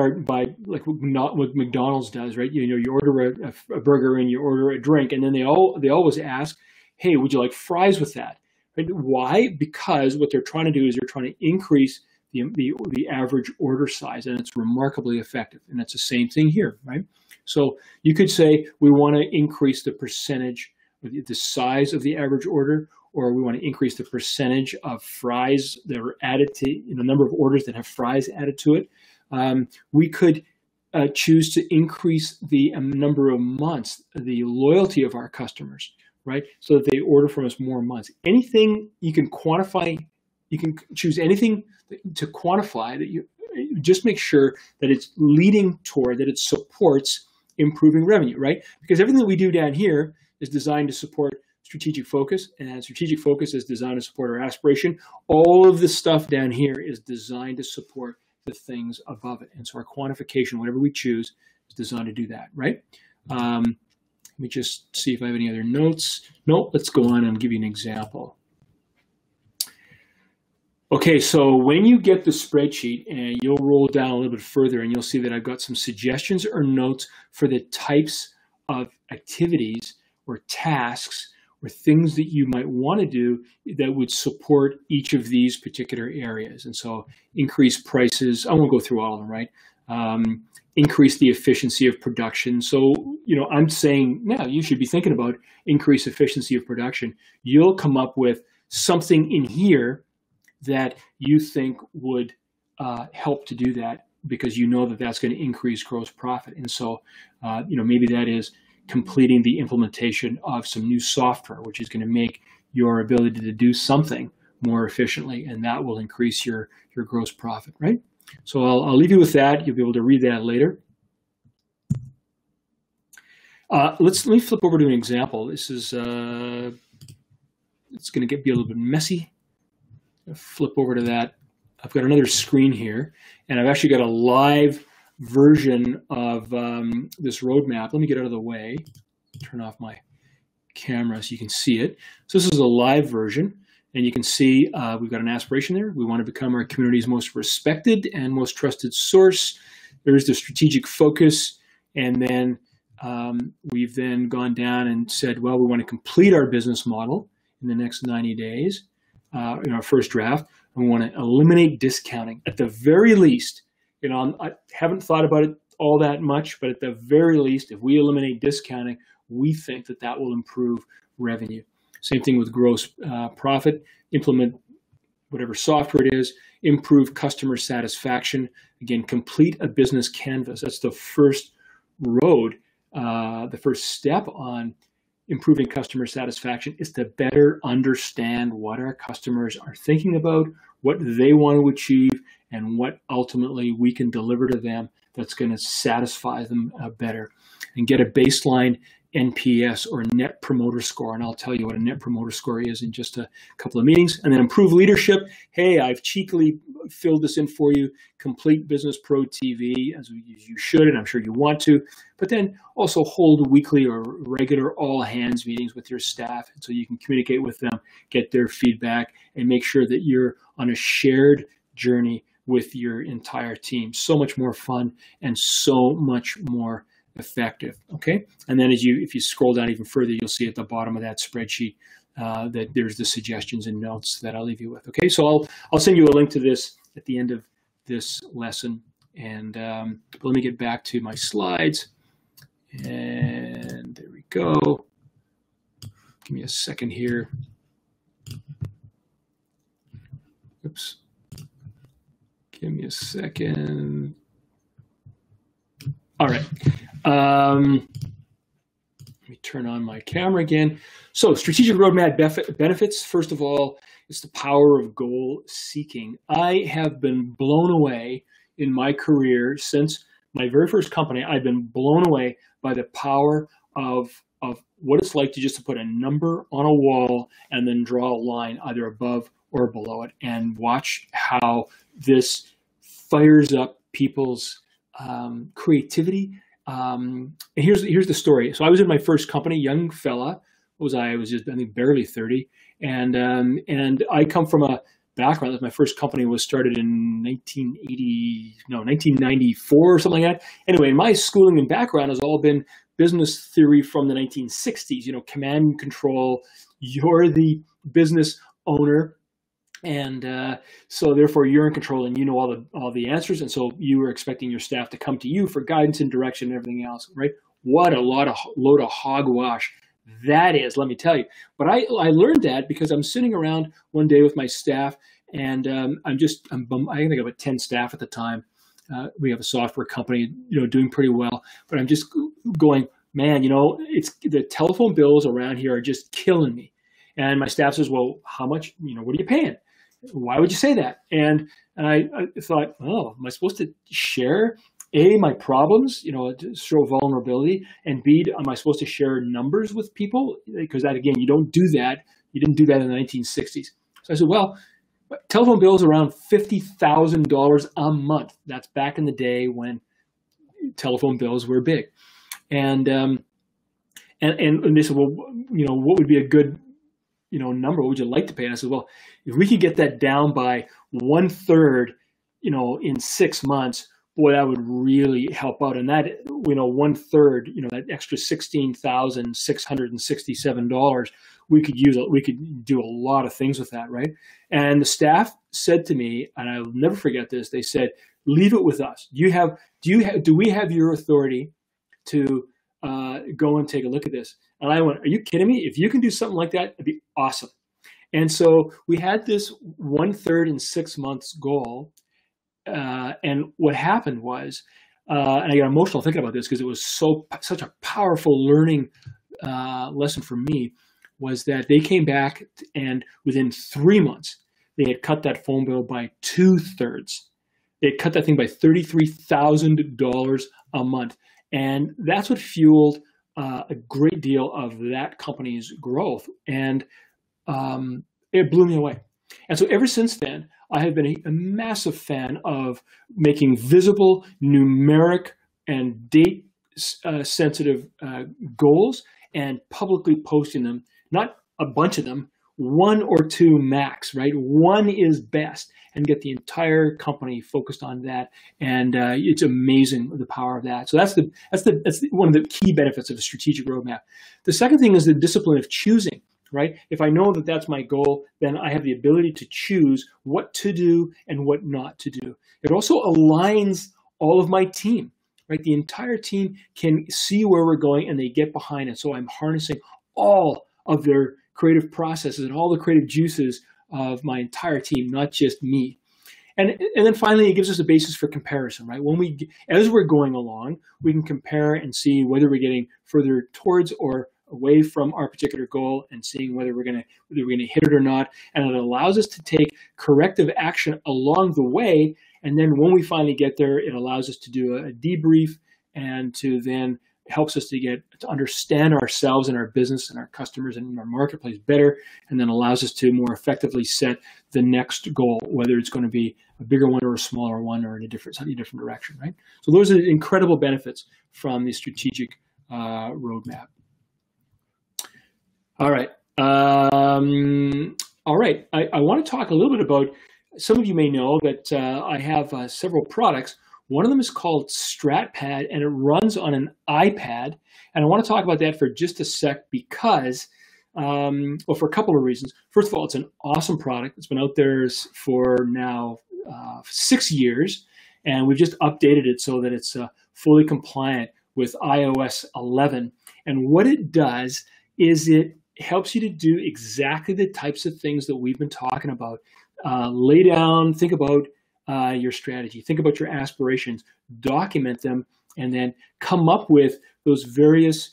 like what McDonald's does, right? You order a burger and you order a drink, and then they always ask, hey, would you like fries with that? Right? Why? Because what they're trying to do is they're trying to increase the average order size, and it's remarkably effective. And that's the same thing here, right? So you could say we want to increase the percentage, the size of the average order, or we want to increase the percentage of fries that are added to, the number of orders that have fries added to it. We could choose to increase the number of months, the loyalty of our customers, right? So that they order from us more months. Anything you can quantify, you can choose anything to quantify that you just make sure that it's leading toward, that it supports improving revenue, right? Because everything that we do down here is designed to support strategic focus, and strategic focus is designed to support our aspiration. All of the stuff down here is designed to support the things above it. And so our quantification, whatever we choose, is designed to do that, right? Let me just see if I have any other notes. Nope, let's go on and give you an example. Okay, so when you get the spreadsheet, and you'll roll down a little bit further, and you'll see that I've got some suggestions or notes for the types of activities or tasks or things that you might want to do that would support each of these particular areas. And so increase prices, I won't go through all of them, right? Increase the efficiency of production. So, I'm saying, now you should be thinking about increase efficiency of production. You'll come up with something in here that you think would help to do that, because you know that that's going to increase gross profit. And so, maybe that is completing the implementation of some new software, which is going to make your ability to do something more efficiently, and that will increase your gross profit, right? So I'll leave you with that. You'll be able to read that later. Let me flip over to an example. This is it's going to be a little bit messy. I'll flip over to that. I've got another screen here, and I've actually got a live version of this roadmap. Let me get out of the way, turn off my camera so you can see it. So this is a live version, and you can see we've got an aspiration there. We want to become our community's most respected and most trusted source. There's the strategic focus, and then we've then gone down and said, well, we want to complete our business model in the next 90 days in our first draft. And we want to eliminate discounting at the very least. I haven't thought about it all that much, but at the very least, if we eliminate discounting, we think that that will improve revenue. Same thing with gross profit. Implement whatever software it is. Improve customer satisfaction. Again, complete a business canvas. That's the first road, the first step on improving customer satisfaction is to better understand what our customers are thinking about, what they want to achieve, and what ultimately we can deliver to them that's going to satisfy them better. And get a baseline NPS or Net Promoter Score. And I'll tell you what a Net Promoter Score is in just a couple of meetings. And then improve leadership. Hey, I've cheekily filled this in for you. Complete BusinessPRO TV as you should, and I'm sure you want to. But then also hold weekly or regular all-hands meetings with your staff, so you can communicate with them, get their feedback, and make sure that you're on a shared journey with your entire team. So much more fun and so much more effective. Okay, and then if you scroll down even further, you'll see at the bottom of that spreadsheet that there's the suggestions and notes that I'll leave you with. Okay, so I'll send you a link to this at the end of this lesson. And let me get back to my slides. And there we go. Give me a second here. Oops. Give me a second. All right. Let me turn on my camera again. So strategic roadmap benefits. First of all, it's the power of goal seeking. I have been blown away in my career since my very first company. I've been blown away by the power of what it's like to just put a number on a wall and then draw a line either above or below it, and watch how this fires up people's creativity. And here's the story. So I was in my first company, young fella. What was I? I was just, I think, barely 30. And I come from a background. My first company was started in 1994 or something like that. Anyway, my schooling and background has all been business theory from the 1960s, command and control. You're the business owner. And so therefore you're in control and you know all the answers. And so you were expecting your staff to come to you for guidance and direction and everything else, right? What a load of hogwash that is, let me tell you. But I learned that because I'm sitting around one day with my staff, and I think I have 10 staff at the time. We have a software company, doing pretty well. But I'm just going, man, it's the telephone bills around here are just killing me. And my staff says, well, how much? What are you paying? Why would you say that? And I thought, oh, am I supposed to share A, my problems, to show vulnerability, and B, am I supposed to share numbers with people? Because that, again, you don't do that. You didn't do that in the 1960s. So I said, well, telephone bills around $50,000 a month. That's back in the day when telephone bills were big. And they said, well, what would be a good number? What would you like to pay? And I said, well, if we could get that down by 1/3, in 6 months, boy, that would really help out. And that, 1/3, that extra $16,667, we could do a lot of things with that, right? And the staff said to me, and I'll never forget this, they said, leave it with us. Do we have your authority to go and take a look at this? And I went, are you kidding me? If you can do something like that, it'd be awesome. And so we had this 1/3 in 6 months goal. And what happened was, and I got emotional thinking about this because it was such a powerful learning lesson for me, was that they came back and within 3 months, they had cut that phone bill by 2/3. They had cut that thing by $33,000 a month. And that's what fueled a great deal of that company's growth. And it blew me away. And so ever since then, I have been a massive fan of making visible, numeric, and date sensitive goals and publicly posting them, not a bunch of them, 1 or 2 max, right? 1 is best, and get the entire company focused on that. And it's amazing the power of that. So that's one of the key benefits of a strategic roadmap. The second thing is the discipline of choosing, right? If I know that that's my goal, then I have the ability to choose what to do and what not to do. It also aligns all of my team, right? The entire team can see where we're going and they get behind it. So I'm harnessing all of their creative processes and all the creative juices of my entire team, not just me. And then finally, it gives us a basis for comparison, right? As we're going along, we can compare and see whether we're getting further towards or away from our particular goal, and seeing whether we're gonna hit it or not. And it allows us to take corrective action along the way. And then when we finally get there, it allows us to do a debrief, and to then helps us to understand ourselves and our business and our customers and our marketplace better, and then allows us to more effectively set the next goal, whether it's going to be a bigger one or a smaller one or in a slightly different direction, right? So those are the incredible benefits from the strategic roadmap. All right. I want to talk a little bit about, some of you may know that I have several products. One of them is called StratPad, and it runs on an iPad. And I want to talk about that for just a sec because, well, for a couple of reasons. First of all, it's an awesome product. It's been out there for now 6 years, and we've just updated it so that it's fully compliant with iOS 11. And what it does is it helps you to do exactly the types of things that we've been talking about. Lay down, think about your strategy, think about your aspirations, document them, and then come up with those various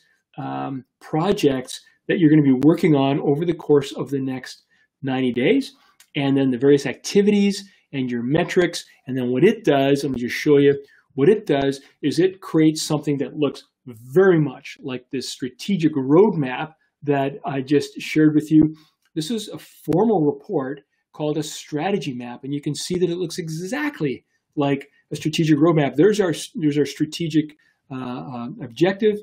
projects that you're going to be working on over the course of the next 90 days, and then the various activities and your metrics. And then what it does, let me just show you, what it does is it creates something that looks very much like this strategic roadmap that I just shared with you. This is a formal report called a strategy map, and you can see that it looks exactly like a strategic roadmap. There's our strategic objective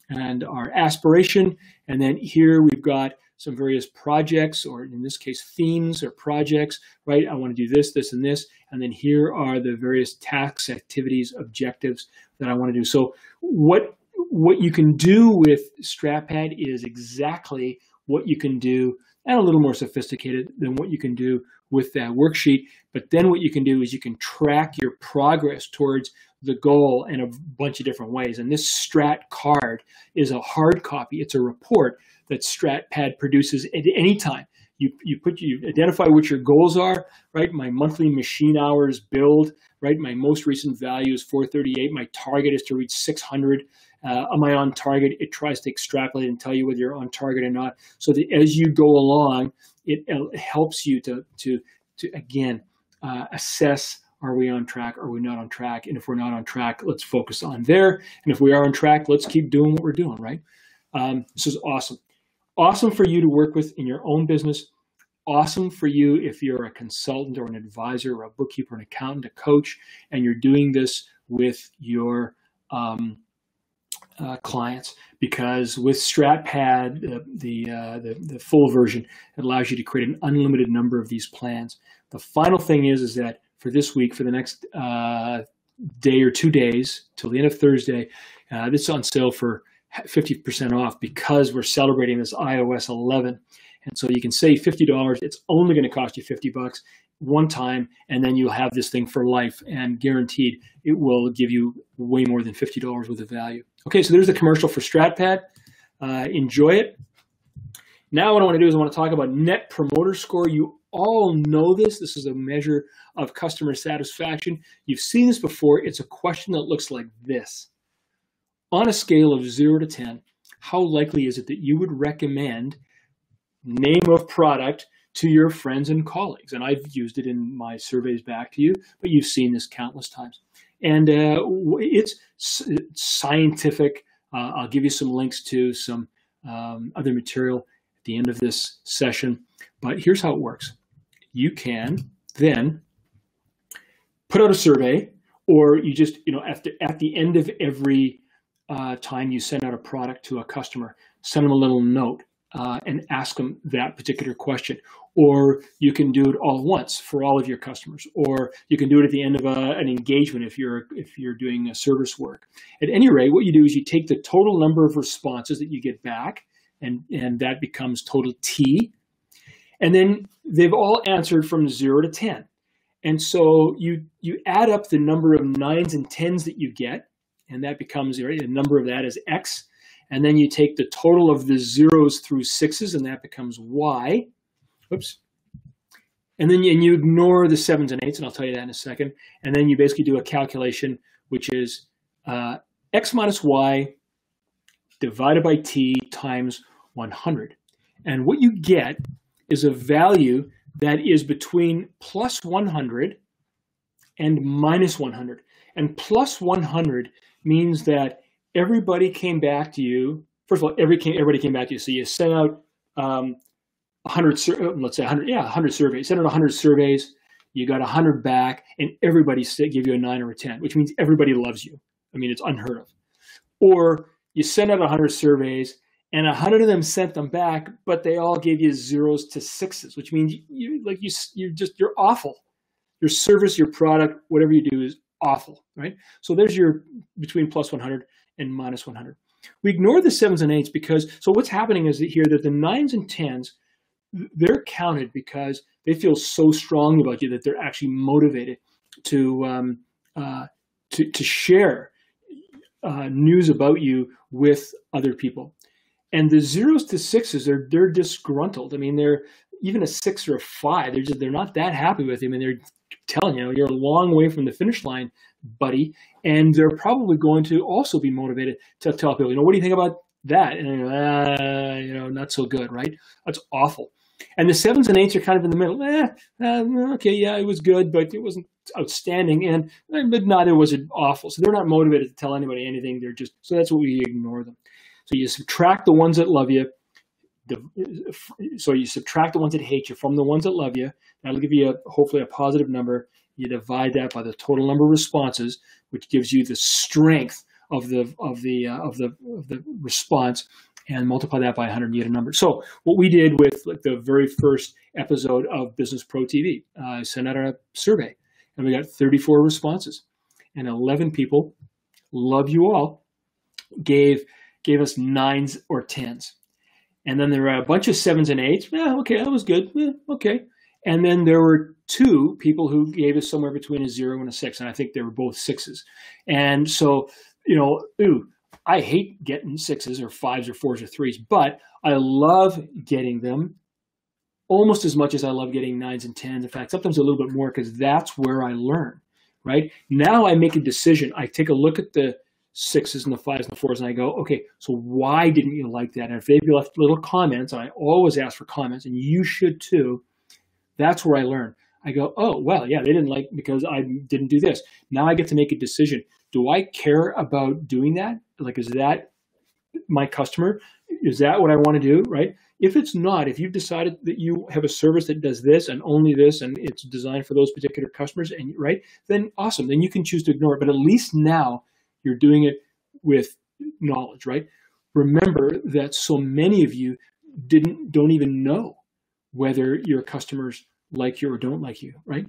and our aspiration, and then here we've got some various projects, or in this case, themes or projects, right? I want to do this, this, and this. And then here are the various tasks, activities, objectives that I want to do. So what you can do with StratPad is exactly what you can do, and a little more sophisticated than what you can do with that worksheet. But then what you can do is you can track your progress towards the goal in a bunch of different ways. And this Strat card is a hard copy. It's a report that StratPad produces at any time. You identify what your goals are, right? My monthly machine hours billed, right? My most recent value is 438. My target is to reach 600. Am I on target? It tries to extrapolate and tell you whether you're on target or not. So that as you go along, it helps you to again, assess, are we on track? Are we not on track? And if we're not on track, let's focus on there. And if we are on track, let's keep doing what we're doing, right? This is awesome. Awesome for you to work with in your own business. Awesome for you if you're a consultant or an advisor or a bookkeeper, an accountant, a coach, and you're doing this with your clients, because with StratPad, the full version, it allows you to create an unlimited number of these plans. The final thing is that for this week, for the next day or 2 days till the end of Thursday, this is on sale for 50% off because we're celebrating this iOS 11. And so you can save $50. It's only going to cost you $50 one time, and then you'll have this thing for life, and guaranteed it will give you way more than $50 worth of value. Okay, so there's the commercial for StratPad. Enjoy it. Now what I want to do is I want to talk about Net Promoter Score. You all know this. This is a measure of customer satisfaction. You've seen this before. It's a question that looks like this. On a scale of 0 to 10, how likely is it that you would recommend name of product to your friends and colleagues? And I've used it in my surveys back to you, but you've seen this countless times. And it's scientific. I'll give you some links to some other material at the end of this session. But here's how it works. You can then put out a survey, or you just, at the end of every time you send out a product to a customer, send them a little note and ask them that particular question. Or you can do it all at once for all of your customers, or you can do it at the end of an engagement if you're doing a service work. At any rate, what you do is you take the total number of responses that you get back, and that becomes total T. And then they've all answered from 0 to 10. And so you add up the number of 9s and 10s that you get, and that becomes, right, the number of that is X. And then you take the total of the 0s through 6s, and that becomes Y. Oops. And then you ignore the 7s and 8s, and I'll tell you that in a second. And then you basically do a calculation, which is X minus Y divided by T times 100. And what you get is a value that is between plus 100 and minus 100. And plus 100 means that everybody came back to you. First of all, everybody came back to you. So you sent out 100, let's say 100, 100 surveys. Sent out 100 surveys. You got 100 back, and everybody gave you a 9 or a 10, which means everybody loves you. I mean, it's unheard of. Or you sent out 100 surveys, and 100 of them sent them back, but they all gave you 0s to 6s, which means you're awful. Your service, your product, whatever you do is awful, right? So there's your between plus 100 and minus 100. We ignore the 7s and 8s because, so what's happening is here that the 9s and 10s, they're counted because they feel so strongly about you that they're actually motivated to share news about you with other people. And the 0s to 6s, they're disgruntled. I mean, they're even a 6 or a 5. They're not that happy with him, and they're telling you, you're a long way from the finish line, buddy. And they're probably going to also be motivated to tell people, what do you think about that? And not so good, right? That's awful. And the 7s and 8s are kind of in the middle. Okay, yeah, it was good, but it wasn't outstanding, but neither was it awful. So they're not motivated to tell anybody anything. So that's what we ignore them. So you subtract the ones that love you. So you subtract the ones that hate you from the ones that love you. That'll give you hopefully a positive number. You divide that by the total number of responses, which gives you the strength of the response, and multiply that by 100 and you get a number. So what we did with like the very first episode of Business Pro TV, I sent out a survey and we got 34 responses, and 11 people, love you all, gave us 9s or 10s. And then there were a bunch of 7s and 8s. Yeah, okay, that was good. Yeah, okay. And then there were 2 people who gave us somewhere between a 0 and a 6, and I think they were both 6s. And so, you know, I hate getting 6s or 5s or 4s or 3s, but I love getting them almost as much as I love getting 9s and 10s. In fact, sometimes a little bit more, because that's where I learn, right? Now I make a decision. I take a look at the 6s and the 5s and the 4s, and I go, okay, so why didn't you like that? And if they've left little comments, and I always ask for comments, and you should too, that's where I learn. I go, oh, well, yeah, they didn't like because I didn't do this. Now I get to make a decision. Do I care about doing that? Like, is that my customer? Is that what I want to do, right? If it's not, if you've decided that you have a service that does this and only this, and it's designed for those particular customers, and right, then awesome. Then you can choose to ignore it. But at least now you're doing it with knowledge, right? Remember that so many of you don't even know whether your customers like you or don't like you, right?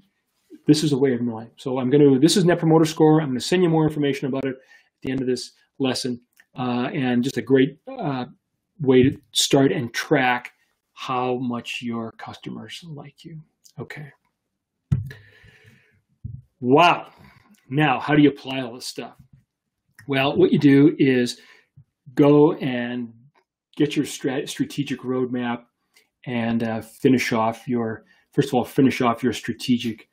This is a way of knowing. So this is Net Promoter Score. I'm going to send you more information about it at the end of this lesson. And just a great way to start and track how much your customers like you. Okay. Wow. Now, how do you apply all this stuff? Well, what you do is go and get your strategic roadmap and finish off your strategic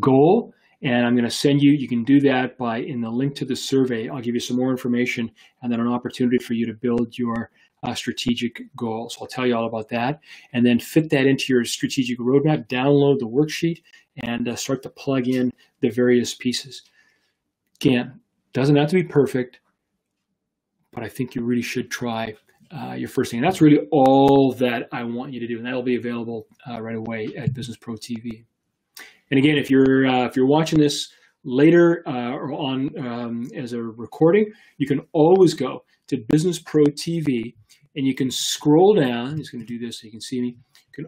goal. And I'm going to send you can do that in the link to the survey. I'll give you some more information and then an opportunity for you to build your strategic goal. So I'll tell you all about that, and then fit that into your strategic roadmap, download the worksheet, and start to plug in the various pieces. Again, doesn't have to be perfect, but I think you really should try your first thing. And that's really all that I want you to do, and that'll be available right away at Business Pro TV. And again, if you're watching this later or on as a recording, you can always go to Business Pro TV, and you can scroll down. I'm just going to do this so you can see me.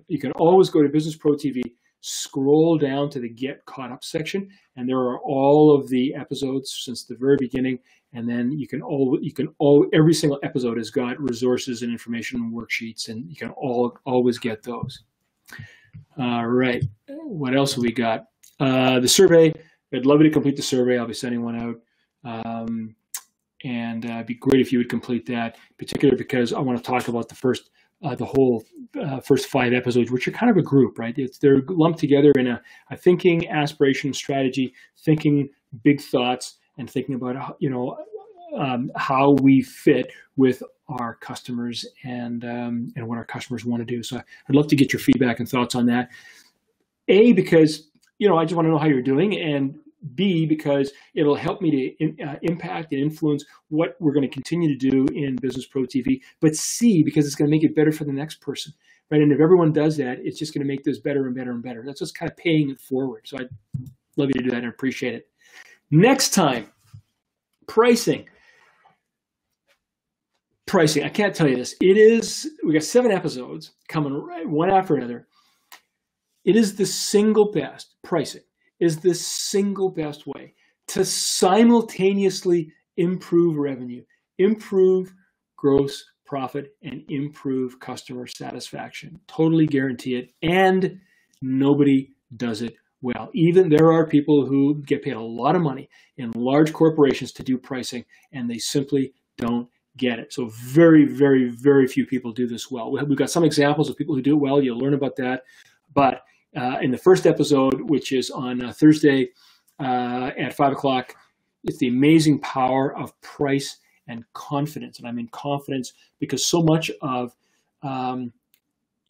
You can always go to Business Pro TV, scroll down to the Get Caught Up section, and there are all of the episodes since the very beginning. And then every single episode has got resources and information and worksheets, and you can always get those. All right. What else have we got? The survey. I'd love you to complete the survey. I'll be sending one out. And it'd be great if you would complete that, particularly because I want to talk about the whole first 5 episodes, which are kind of a group, right? They're lumped together in a thinking, aspiration, strategy, thinking big thoughts, and thinking about how we fit with our customers and what our customers want to do. So I'd love to get your feedback and thoughts on that. A, because I just want to know how you're doing, and B, because it'll help me to impact and influence what we're going to continue to do in Business Pro TV. But C, because it's going to make it better for the next person, right? And if everyone does that, it's just going to make this better and better and better. That's just kind of paying it forward. So I'd love you to do that and appreciate it. Next time, pricing. I can't tell you this. We got 7 episodes coming right one after another. It is the single best, pricing is the single best way to simultaneously improve revenue, improve gross profit, and improve customer satisfaction. Totally guarantee it. And nobody does it well. Even there are people who get paid a lot of money in large corporations to do pricing, and they simply don't get it. So very, very, very few people do this well. We've got some examples of people who do it well. You'll learn about that. But in the first episode, which is on Thursday at 5 o'clock, it's the amazing power of price and confidence. And I mean confidence because so much of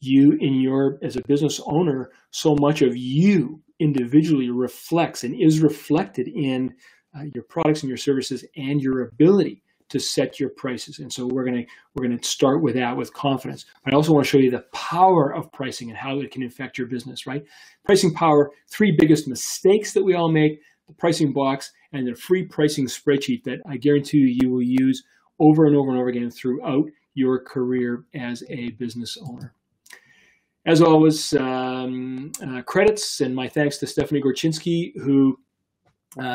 you as a business owner, so much of you individually reflects and is reflected in your products and your services and your ability to set your prices. And so we're going to start with that, with confidence. But I also want to show you the power of pricing and how it can affect your business, right? Pricing power, 3 biggest mistakes that we all make, the pricing box, and the free pricing spreadsheet that I guarantee you will use over and over and over again throughout your career as a business owner. As always, credits and my thanks to Stephanie Gorczynski, who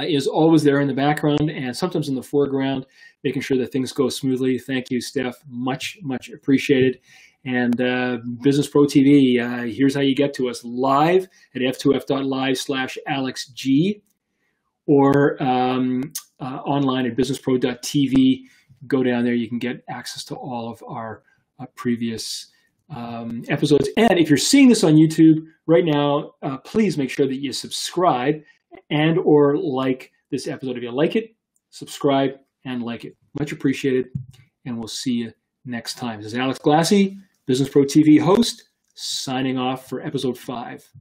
is always there in the background and sometimes in the foreground, making sure that things go smoothly. Thank you, Steph. Much, much appreciated. And BusinessPRO TV, here's how you get to us: live at f2f.live/AlexG, or online at businesspro.tv. Go down there. You can get access to all of our previous episodes. And if you're seeing this on YouTube right now, please make sure that you subscribe and or like this episode. If you like it, subscribe and like it. Much appreciated. And we'll see you next time. This is Alex Glassey, BusinessPRO TV host, signing off for episode 5.